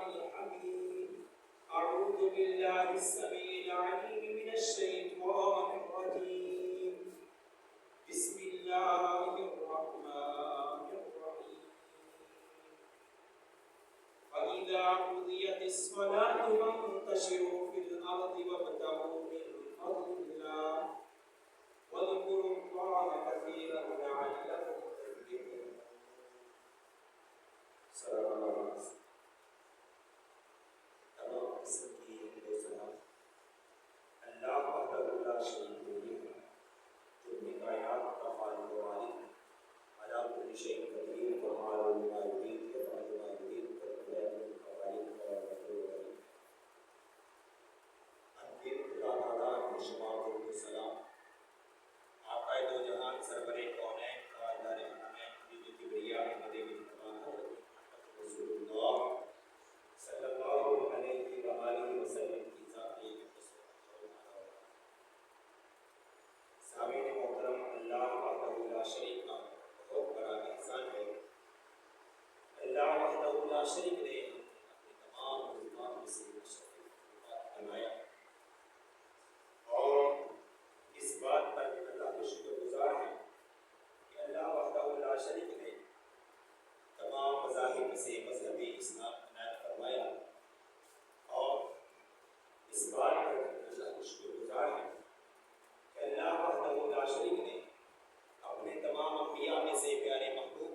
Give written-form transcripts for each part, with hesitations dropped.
الحميد. أعوذ بالله السميع العليم من الشيطان الرجيم. بسم الله الرحمن الرحيم. فإذا قضيت الصلاة فانتشروا في الأرض وابتغوا من فضل الله واذكروا الله كثيرا لعلكم تفلحون. صدق اللہ العظیم. تمام قسم کی سلام اللہ وحدہ لا شریک له جو اپنی کائنات کا خالق و مالک ہے. علی کل شیء قدیر فعال لما یرید یفعل ما یرید فیعلم القوالب والمقدور. انبیاء اللہ تعالیٰ کو شمار و سلام آقائے دو جہان سرور کونین تاجدار حرمین حبیب کبریا احمد مجتبی حضرت رسول اللہ صلی اللہ علیہ وآلہ وسلم کی ذاتی سامعین محترم، اللہ وحدہ لا شریک کا بہت بڑا احسان ہے. اللہ وحدہ لا شریک نے اپنے تمام مخلوقات میں سے مشرف بنایا اور اس بات پر اللہ کا شکر گزار ہے کہ اللہ وحدہ لا شریک نے تمام مذاہب سے مذہبی اسلام عنایت فرمایا اور اس بات پر اللہ کا شکر گزار ہے کہ اللہ وحدہ لا شریک نے اپنے تمام انبیاء میں سے پیارے محبوب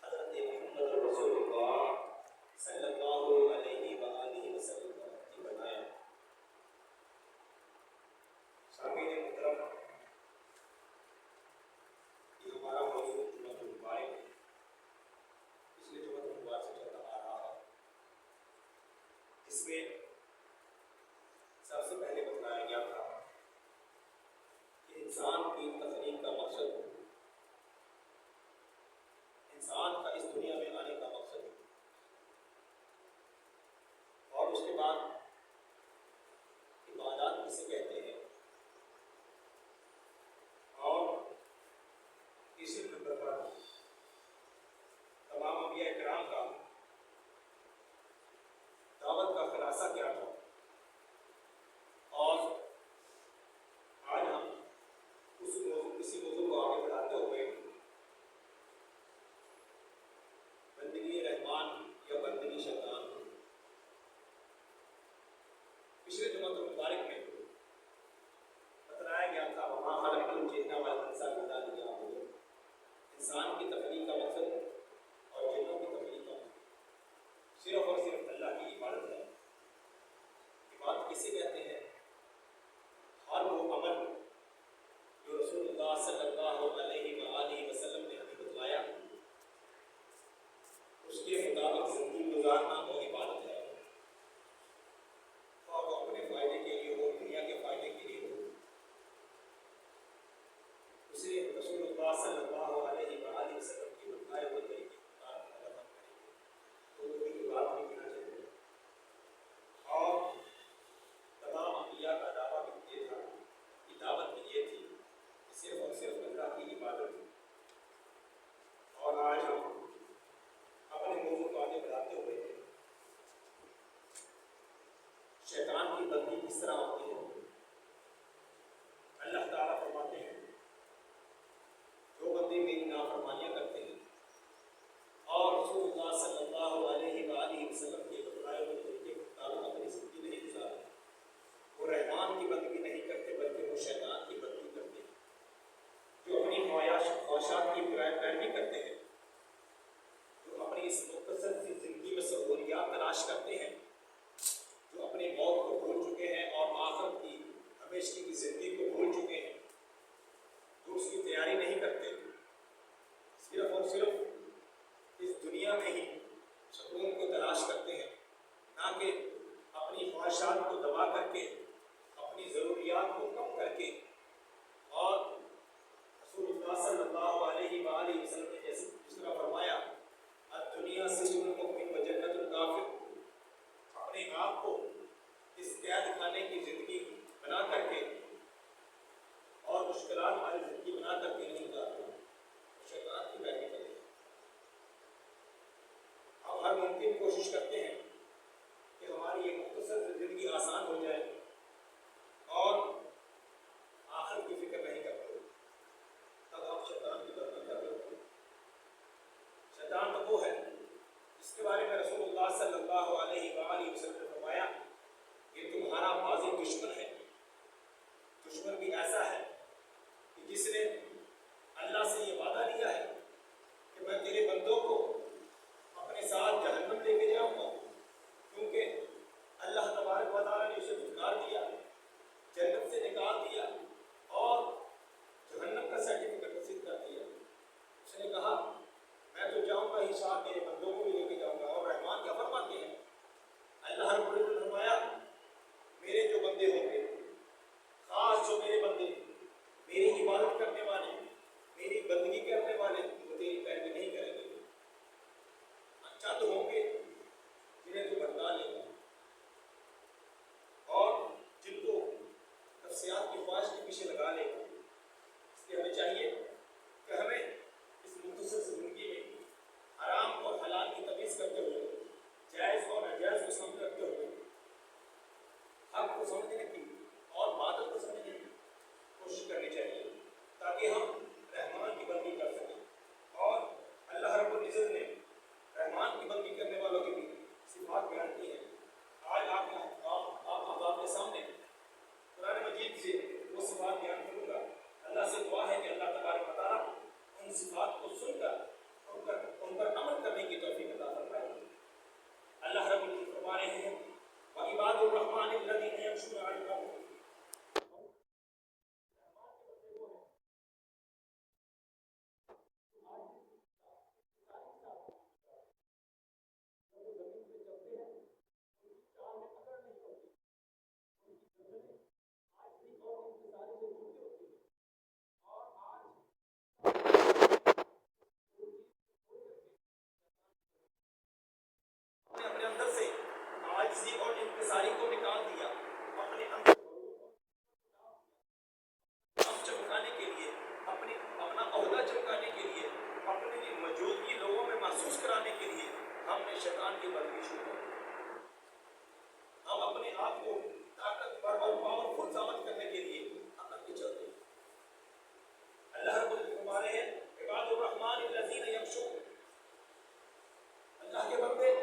حضرت محمد رسول اللہ صلی اللہ علیہ وآلہ وسلم کو بنایا. سامعین محترم، یہ ہمارا موضوع جمعۃ المبارک ہے. پچھلے جمعۃ المبارک سے چلتا آ رہا ہے، جس میں سب سے پہلے بتلایا گیا تھا کہ انسان کی تخلیق کا مقصد، انسان کا اس دنیا میں آنے کا مقصد، اور اس کے بعد عبادات کسے کہتے ہیں، اور تیسرے نمبر پر تمام انبیاء کرام کا دعوت کا خلاصہ کیا تھا. اور آج ہم کسی موضوع کو آگے بڑھاتے ہوئے بندگی رحمان یا بندگی شیطان، پچھلے جمعۃ المبارک میں بتلایا گیا تھا وہاں خلقت الجن والانس الا لیعبدون، انسان کی تخلیق کا مقصد اور جنوں کی تخلیق کا مقصد صرف اور صرف اللہ کی عبادت ہے. عبادت کسے کہتے ہیں؟ ہر وہ عمل جو رسول اللہ صلی اللہ علیہ وآلہ وسلم نے ہمیں بتلایا اس کے مطابق زندگی گزارنا وہ عبادت ہے، اور وہ اپنے فائدے کے لیے ہو، دنیا کے فائدے کے لیے ہو. اسے رسول اللہ صلی اللہ علیہ وآلہ وسلم کی بتلائے ہوئے طریقے کے مطابق اگر ہم کریں گے تو وہ بھی عبادت نہیں کہنا چاہیے. اور تمام انبیاء کا دعویٰ بھی یہ تھا کہ دعوت بھی یہ تھی کہ صرف اور صرف اللہ کی عبادت تھی. اور آج ہم اپنے موضوع کو آگے بڑھاتے ہوئے شیطان کی بندی کس طرح ہوتی ہے. اللہ تعالیٰ فرماتے ہیں جو بندے میری نافرمانیاں کرتے ہیں اور رسول اللہ صلی اللہ علیہ وآلہ وسلم کے بتلائے ہوئے طریقے کے مطابق اپنی زندگی نہیں گزارتے، وہ رحمان کی بندگی نہیں کرتے بلکہ وہ شیطان کی بندگی کرتے ہیں. جو اپنی خواہشات کی پیروی کرتے ہیں، جو اپنی اس مختصر سی زندگی میں سہولیات تلاش کرتے ہیں، جو اپنی موت کو بھول چکے ہیں اور آخرت کی ہمیشگی کی زندگی کو بھول چکے ہیں، جو اس کی تیاری نہیں کرتے، صرف اور صرف اس دنیا میں ہی سکون کو تلاش کرتے ہیں، نہ کہ اپنی خواہشات کو دبا کر کے، اپنی ضروریات کو کم کر کے. اور رسول اللہ صلی اللہ علیہ وآلہ وسلم نے جس طرح فرمایا الدنیا سجن المؤمن و جنت الکافر، اپنے آپ کو اس قید خانے کی زندگی بنا کر کے اور مشکلات والی زندگی بنا کر کے نہیں گزارتے، شیطان کی پیروی کرتے ہیں. ہم ہر ممکن کوشش کرتے ہیں فرما رہے ہیں وعباد الرحمن الذین یمشون علی الارض اپنے اندر سے عاجزی اور انکساری کو نکال دیا اپنے اندر چمکانے کے لیے اپنا عہدہ چمکانے کے لیے اپنی موجودگی لوگوں میں محسوس کرانے کے لیے ہم نے شیطان کی بندگی شروع کر دی. ہم اپنے آپ کو طاقتور اور پاورفل ثابت کرنے کے لیے عقل کے چلتے ہیں. اللہ رب العزت فرما رہے ہیں عباد الرحمن الذین یمشون اللہ کے بندے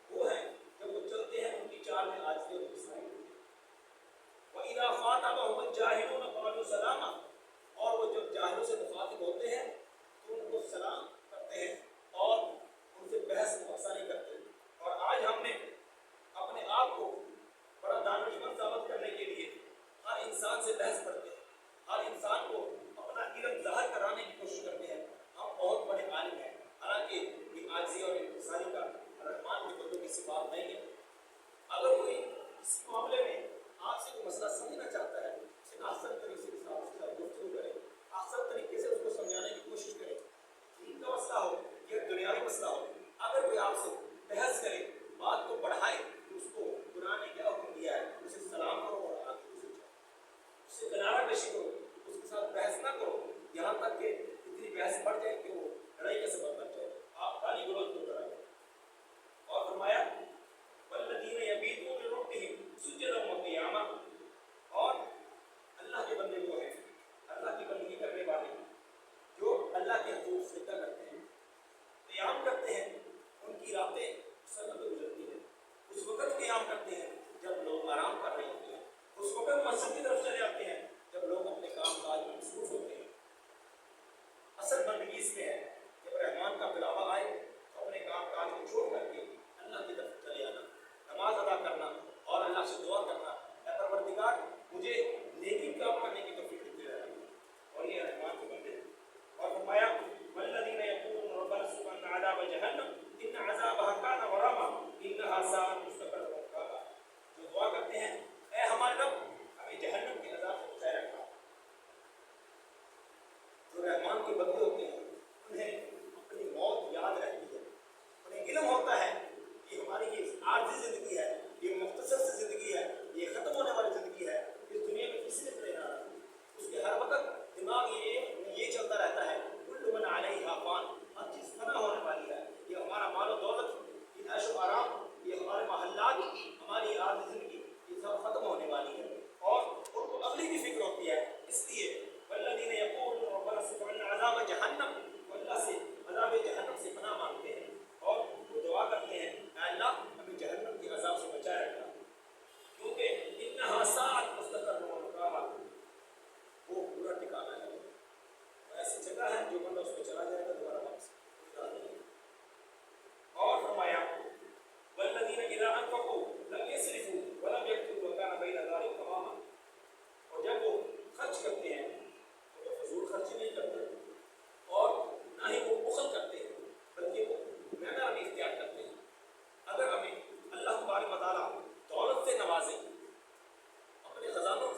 وہ ہیں جب وہ چلتے ہیں ان کی چال میں عاجزی اور انکساری ہوتی ہے. وَإِذَا خَاطَبَهُمُ الْجَاهِلُونَ قَالُوا سَلَامًا اور وہ جب جاہلوں سے مخاطب ہوتے ہیں تو ان کو سلام کرتے ہیں اور ان سے بحث مباحثہ نہیں کرتے. اور آج ہم نے اپنے آپ کو بڑا دانشمند ثابت کرنے کے لیے ہر انسان سے بحث کرتے ہیں, ہر انسان کو اپنا علم ظاہر کرانے کی کوشش کرتے ہیں. ہم بہت بڑے عالم ہیں, حالانکہ یہ عاجزی اور انکساری کا رحمان کے بندوں کی صفات نہیں ہے. اگر کوئی اس معاملے میں آپ سے کوئی مسئلہ سمجھنا چاہتا ہے اسے آسان طریقے سے گفتگو کرے, آسان طریقے سے اس کو سمجھانے کی کوشش کرے. دین کا مسئلہ ہو یا دنیاوی مسئلہ ہو, اگر کوئی آپ سے بحث کرے, بات کو بڑھائے تو اس کو قرآن نے کیا حکم دیا ہے, اسے سلام کرو اور آگے اسے جاؤ, اس سے کنارہ کشی کرو, اس کے ساتھ بحث نہ کرو یہاں تک کہ اتنی بحث بڑھ جائے کہ وہ لڑائی کا سبب بن جائے, آپ گالی گلوچ کو کرائیں. اور فرمایا والذین یبیتون لربہم سجدا وقیاما اور اللہ کے بندے وہ ہیں, اللہ کی بندگی کرنے والے جو اللہ کے حضور سجدہ کرتے ہیں, قیام کرتے ہیں. ان کی راتیں سرد گزرتی ہیں, اس وقت قیام کرتے ہیں جب لوگ آرام کر رہے ہوتے ہیں, اس وقت مسجد کی طرف چلے جاتے ہیں جب لوگ اپنے کام کاج میں مصروف ہوتے ہیں. اصل بندگی اس میں ہے جب رحمان کا بلاوا آئے تو اپنے کام کاج کو چھوڑ کر کے اللہ کی طرف چلے آنا, نماز ادا کرنا اور اللہ سے دعا کرنا, اے پروردگار مجھے نیکی کام کرنے کی توفیق دیتے رہنا. اور یہ رحمان کے بندے. اور فرمایا والذین یقولون ربنا اصرف عنا عذاب جہنم ان عذابها كان غراما انها ساءت مستقرا ومقاما, جو دعا کرتے ہیں اے ہمارے رب ہمیں جہنم کے عذاب سے بچائے رکھنا. جو رحمان کے بندے ہوتے ہیں انہیں اپنی موت یاد رہتی ہے, انہیں علم ہوتا ہے کہ ہماری یہ عارضی زندگی ہے, یہ مختصر سی زندگی ہے, یہ ختم ہونے والی زندگی ہے, اس دنیا میں کسی نے رہنا ہے. اس کے ہر وقت دماغ یہ چلتا رہتا ہے کل من علیہا فان, ہر چیز فنا ہونے والی ہے. یہ ہمارا مال و دولت, یہ عیش و آرام, یہ ہمارے محلات, ہماری عارضی زندگی, یہ سب ختم ہونے والی ہے. اور ان کو اگلی بھی فکر ہوتی ہے. اس لیے والذین یقولون ربنا اصرف عنا عذاب جہنم, وہ اللہ سے عذاب جہنم سے پناہ مانگتے ہیں اور وہ دعا کرتے ہیں اے اللہ ہمیں جہنم کے عذاب سے بچائے رکھنا, کیونکہ انہا ساءت مستقرا ومقاما, وہ پورا ٹھکانا ہے, ایسی جگہ ہے جو بندہ اس میں چلا جائے گا دوبارہ واپس نہیں. اور فرمایا والذین اذا انفقوا لم يسرفوا ولم يقتروا وكان بين ذلك قواما, اور جب وہ خرچ کرتے ہیں تو وہ فضول خرچی نہیں کرتے اور نہ ہی وہ بخل کرتے ہیں, بلکہ وہ میانہ روی اختیار کرتے ہیں. اگر ہمیں اللہ تبارک و تعالیٰ دولت سے نوازے, اپنے خزانوں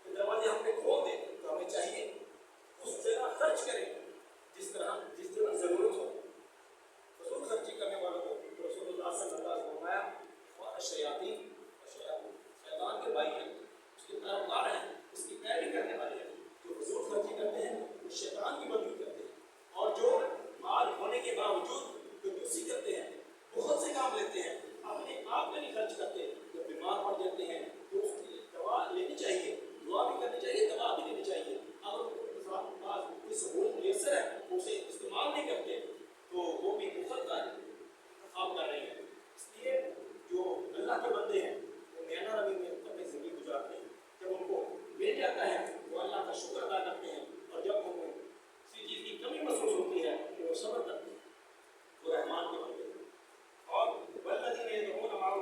کے دروازے ہم نے کھول دیں, تو ہمیں چاہیے اس جگہ خرچ کریں جس طرح ضرورت ہو. فضول خرچی کرنے والوں کو رسول اللہ صلی اللہ علیہ وسلم نے فرمایا شیطان کے بھائی ہیں, اس کے پیروکار ہیں, اس کی پیروی کرنے والے ہیں. جو فضول خرچی کرتے ہیں وہ شیطان کی بندگی کرتے ہیں, اور جو مال ہونے کے باوجود کنجوسی کرتے ہیں, بہت سے کام لیتے ہیں, اپنے آپ میں نہیں خرچ کرتے, جب بیمار پڑ جاتے ہیں تو اس کی دوا لینی چاہیے, دعا بھی کرنی چاہیے, دوا بھی لینی چاہیے. اگر کوئی سہولت میسر ہے تو اسے استعمال نہیں کرتے تو وہ بھی بخل کا انتخاب کر رہے ہیں. اس لیے جو اللہ کے بندے ہیں وہ میانہ روی میں اپنی زندگی گزارتے ہیں. جب ان کو مل جاتا ہے وہ اللہ کا شکر ادا کرتے ہیں, اور جب ان کو کسی چیز کی کمی محسوس ہوتی ہے تو وہ صبر کرتے ہیں. وہ رحمان کے بندے ہیں. اور والذین یدعون مع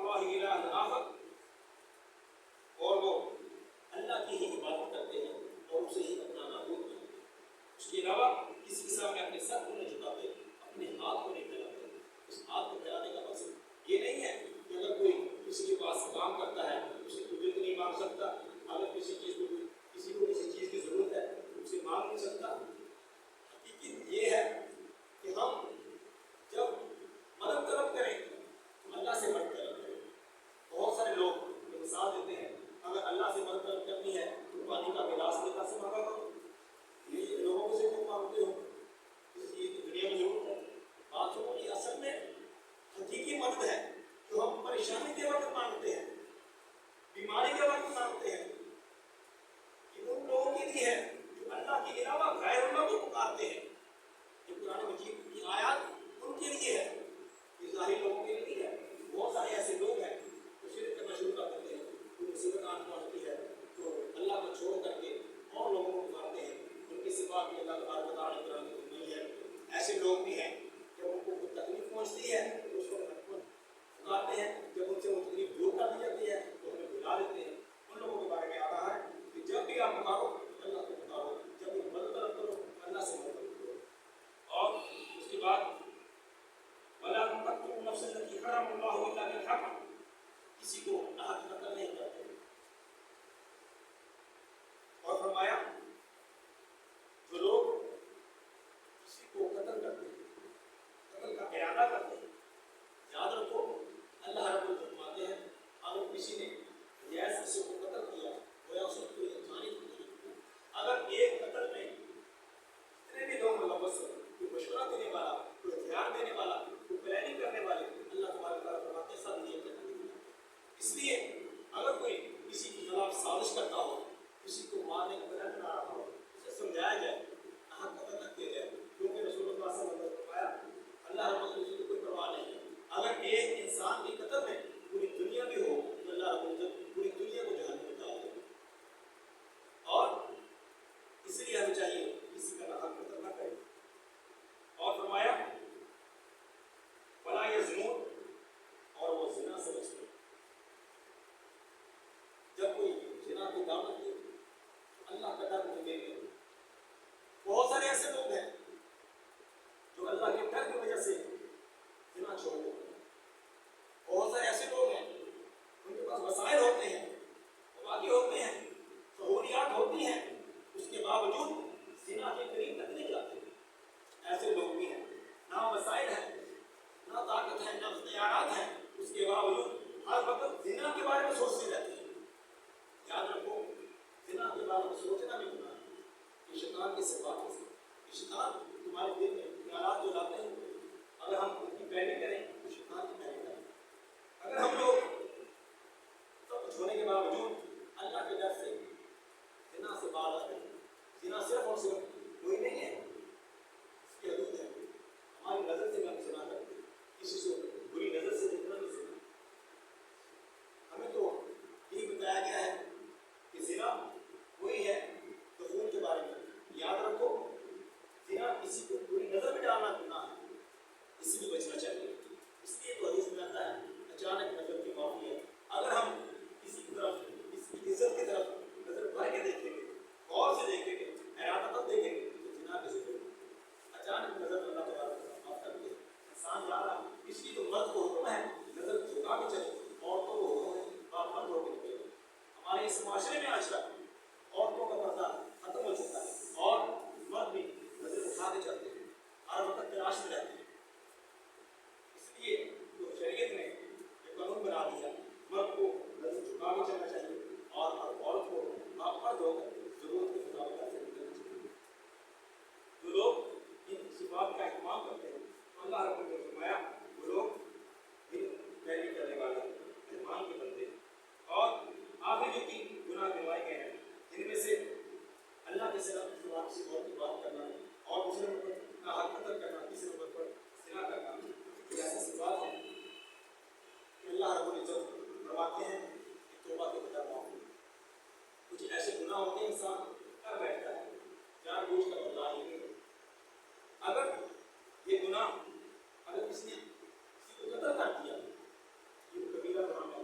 اس لیے اگر کوئی کسی کے خلاف سازش کرتا ہو، کسی کو مارنے کا پلان بنا رہا ہو، اسے سمجھایا جائے، حق قتل نہ کیا جائے، کیونکہ رسول اللہ صلی اللہ علیہ وسلم نے فرمایا اللہ رب العزت کو کوئی پرواہ نہیں ہے، اگر ایک انسان کی قتل میں پوری دنیا بھی ہو تو اللہ رب العزت پوری دنیا کو جہنم میں ڈال دے. اور اس لیے ہمیں چاہیے کسی کا حق قتل نہ کرے. اور فرمایا ولا یزنون، اور وہ زنا سے بچتے. جب کوئی زنا کی دعوت دے اللہ کا ڈر نہیں دے. بہت سارے ایسے لوگ ہیں جو اللہ کے ڈر کی وجہ سے زنا چھوڑ دیتے ہیں. بہت سارے ایسے لوگ ہیں ان کے پاس وسائل ہوتے ہیں، مواقع ہوتے ہیں، سہولیات ہوتی ہیں، اس کے باوجود زنا کے قریب تک نہیں جاتے. ایسے لوگ بھی ہیں، نہ وسائل ہیں، نہ طاقت ہے، نہ اختیارات ہیں، اس کے باوجود ہر وقت زنا کے بارے میں سوچتے رہتے ہیں. یاد رکھو زنا کے بارے میں سوچنا بھی گناہ ہے. یہ شیطان کی صفات ہے. شیطان تمہارے دل میں خیالات جو لاتے ہیں اگر ہم ان کی پیروی کریں تو شیطان کی پیروی کریں. اگر ہم لوگ سب کچھ ہونے کے باوجود اللہ کے ڈر سے زنا سے باز آ رہے ہیں. زنا صرف اور صرف وہی نہیں ہے، اس کی حدود ہے. ہماری نظر سے ہم زنا کرتے ہیں، کسی سے بری نظر سے دیکھنا نہیں زنا. ہمیں تو یہ بتایا گیا ہے کہ زنا وہی ہے تو خون کے بارے میں. یاد رکھو زنا کسی کو بری نظر میں ڈالنا گناہ ہے، اس سے بھی بچنا چاہیے. اس لیے تو حدیث میں آتا ہے اچانک نظر کی معافی ہے. اگر ہم کسی کی طرف، کسی کی عزت کی طرف نظر بھر کے دیکھیں گے، غور سے دیکھیں گے، ارادہ دیکھیں گے تو زنا کے ذکر اچانک نظر اللہ تبارک معاف کر دے. انسان جا رہا، اس لیے تو مرد کو حکم ہے نظر جھکا کے چلے، عورتوں کو حکم ہے بند ہو کے نکلے. ہمارے اس معاشرے میں آج تک عورتوں کا پردہ ختم ہو چکا ہے اور مرد بھی نظر اٹھا کے چلتے ہیں، ہر وقت تلاش میں رہتے ہیں. اس لیے تو شریعت نے یہ قانون بنا دیا مرد کو نظر جھکا کے چلنا چاہیے اور عورت کو مرد ہو کر ضرورت کے مطابق ایسے نکلنا چاہیے. جو لوگ ان صفات کا اہتمام کرتے ہیں اللہ رب نے فرمایا وہ لوگ پیروی کرنے والے رحمان کے بندے. اور آخری جو تین گناہ گنوائے گئے ہیں جن میں سے اللہ کے سوا کسی اور کی بات کرنا اور دوسرے نمبر پر حق قتل کرنا، تیسرے نمبر پر زنا کرنا. یہ ایسی صفات ہیں کہ اللہ رب العزت فرماتے ہیں کہ توبہ کے بغیر معاف نہیں. کچھ ایسے گناہ ہوتے ہیں انسان کر بیٹھتا ہے جان بوجھ کر اللہ ہی نہیں. اگر یہ گناہ اگر کسی نے کسی کو قتل کر دیا یہ کبیرہ گناہ ہے.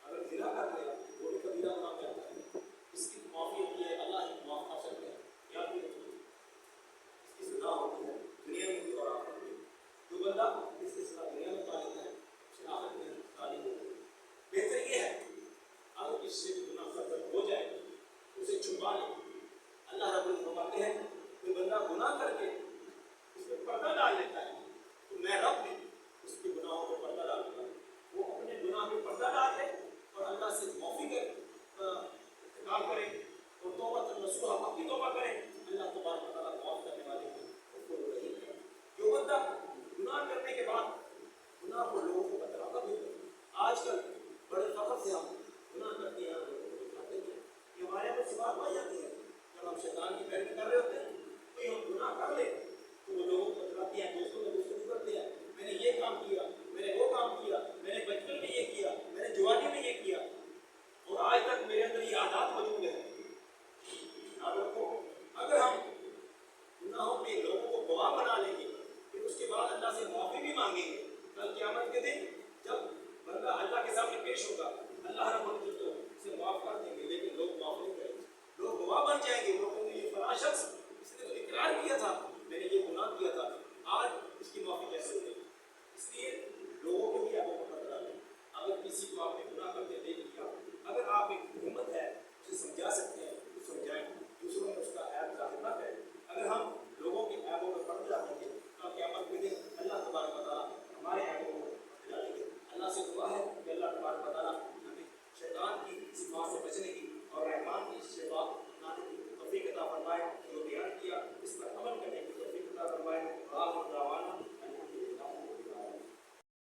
اگر زنا کر دیا وہ بھی کبیرہ گناہ کرتا ہے. اس کی معافی ہوتی ہے، اللہ ہی معاف کر سکتے ہیں. یاد رکھیے اس کی سزا ہوتی ہے دنیا میں بھی اور آخرت میں. جو بندہ اس کی سزا دنیا میں پا لیتا ہے اسے آخرت میں تعلیم ہوتی ہے. بہتر یہ ہے اگر کسی سے گناہ کرتا ہو جائے اسے چھپا لے. اللہ رب العزت فرماتے ہیں کوئی بندہ گناہ کر کے اس میں پردہ ڈال لیتا ہے تو میں رب بھی اس کے گناہوں پہ پردہ ڈال دوں گا. وہ اپنے گناہ پہ پردہ ڈال دے اور اللہ سے معافی کر کام کرے اور توبہ نصوحہ اپنی توبہ کرے. اللہ تبارک و تعالیٰ معاف کرنے والے ہیں، اس کو رحیم ہے. جو بندہ گناہ کرنے کے بعد گناہ کو لوگوں کو بتلاتا بھی ہے. آج کل بڑے فخر سے ہم گناہ کرتے ہیں، لوگوں کو بتاتے ہیں. یہ ہمارے یہاں سے بات پائی جاتی ہے جب ہم شیطان کی پیروی کر رہے ہوتے ہیں کوئی ہم گناہ کر لے تو وہ لوگوں کو بتلاتے ہیں، دوستوں میں دوستوں کرتے ہیں میں نے یہ کام کیا، میں نے وہ کام کیا، میں نے بچپن میں یہ کیا، میں نے جوانی میں یہ کیا اور آج تک میرے اندر یہ عادات موجود ہیں. یاد رکھو اگر ہم گناہوں پہ لوگوں کو گواہ بنا لیں گے پھر اس کے بعد اللہ سے معافی بھی مانگیں گے کل قیامت کے دن جب بندہ اللہ کے سامنے پیش ہوگا اللہ رب العزت تو اسے معاف کر دیں گے. لیکن لوگ معاف نہیں کریں گے، لوگ گواہ بن جائیں گے. لوگوں نے یہ فلاں شخص اس نے تو اقرار کیا تھا میں نے یہ گناہ کیا تھا، آج اس کی معافی کیسے ہوئی. اس لیے لوگوں کو بھی آپ کو پتہ ڈالیں. اگر کسی کو آپ نے گناہ کرتے دیکھ لیا، اگر آپ ایک ہمت ہے اسے سمجھا سکتے ہیں تو سمجھائیں، دوسروں میں اس کا عیب ظاہر نہ کریں. اگر ہم لوگوں کے عیبوں میں پڑ جاتے ہیں تو قیامت کے دن اللہ تبارک و تعالیٰ ہمارے عیبوں کو ڈالیں گے. اللہ سے دعا ہے